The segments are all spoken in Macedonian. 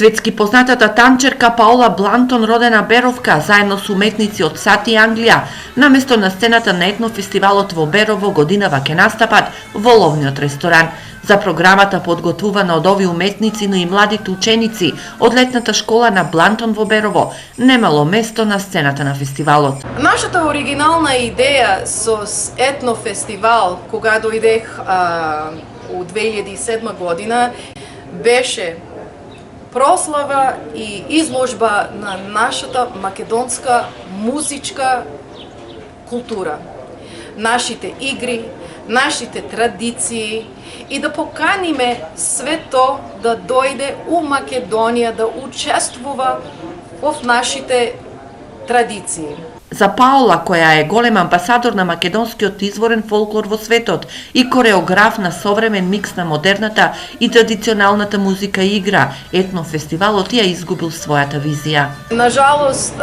Светски познатата танчерка Паола Блантон, родена Беровка, заедно со уметници од САД и Англија, наместо на сцената на етнофестивалот во Берово годинава ќе настапат во ловниот ресторан. За програмата подготвувана од овие уметници, но и младите ученици од летната школа на Блантон во Берово, немало место на сцената на фестивалот. Нашата оригинална идеја со етнофестивал, кога дојдех у 2007 година, беше прослава и изложба на нашата македонска музичка култура, нашите игри, нашите традиции и да поканиме свето да дојде у Македонија да учествува во нашите традиции. За Паола, која е голем амбасадор на македонскиот изворен фолклор во светот и кореограф на современ микс на модерната и традиционалната музика и игра, етнофестивалот ја изгубил својата визија. Нажалост,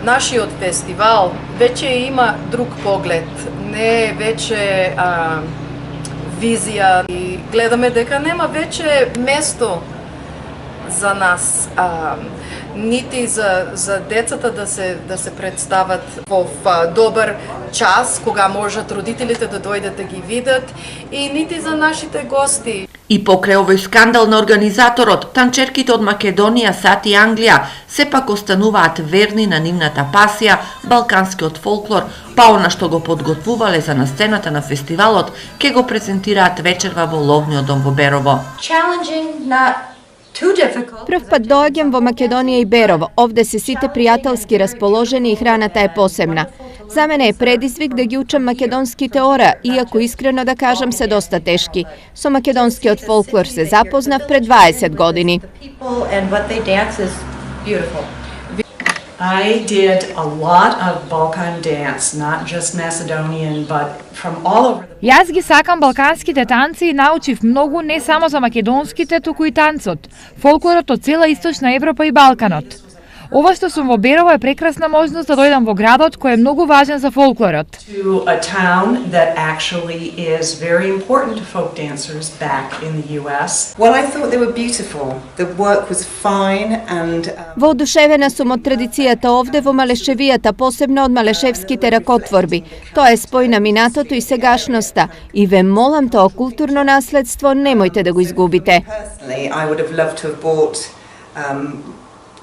нашиот фестивал веќе има друг поглед, не веќе визија и гледаме дека нема веќе место за нас, нити за децата да се представат во добар час, кога можат родителите да дојдат да ги видат, и нити за нашите гости. И покрај овој скандал на организаторот, танчерките од Македонија, САД и Англија сепак остануваат верни на нивната пасија, балканскиот фолклор, па она што го подготвувале за на сцената на фестивалот, ке го презентираат вечерва во ловниот дом во Берово. Прв пат доаѓам во Македонија и Берово. Овде се сите пријателски расположени и храната е посебна. За мене е предизвик да ги учам македонските ора, иако искрено да кажам се доста тешки. Со македонскиот фолклор се запознав пред 20 години. I did a lot of Balkan dance, not just Macedonian, but from all over the... Јас ги сакам балканските танци и научив многу не само за македонските, туку и танцот, фолклорот од цела Источна Европа и Балканот. Ова што сум во Берово е прекрасна можност да дојдам во градот кој е многу важен за фолклорот. To a town that actually is very important to folk dancers back in the US. Well, I thought they were beautiful. The work was fine and Воодушевена сум од традицијата овде во Малешевијата, посебно од малешевските ракотворби. Тоа е спој на минатото и сегашноста и ве молам тоа културно наследство немојте да го изгубите. Personally, I would have loved to have bought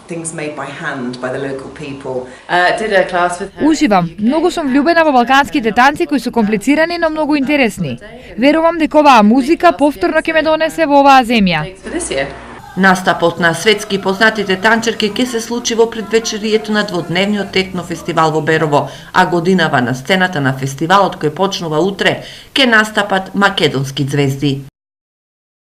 things made by hand by the local people. Did a class with her. Уживам, многу сум влюбена во балканските танци кои се комплицирани, но многу интересни. Верувам дека оваа музика повторно ќе ме донесе во оваа земја. Настапот на светски познатите танчерки ќе се случи во предвечерието на дводневниот етнофестивал во Берово, а годинава на сцената на фестивалот кој почнува утре ќе настапат македонски ѕвезди.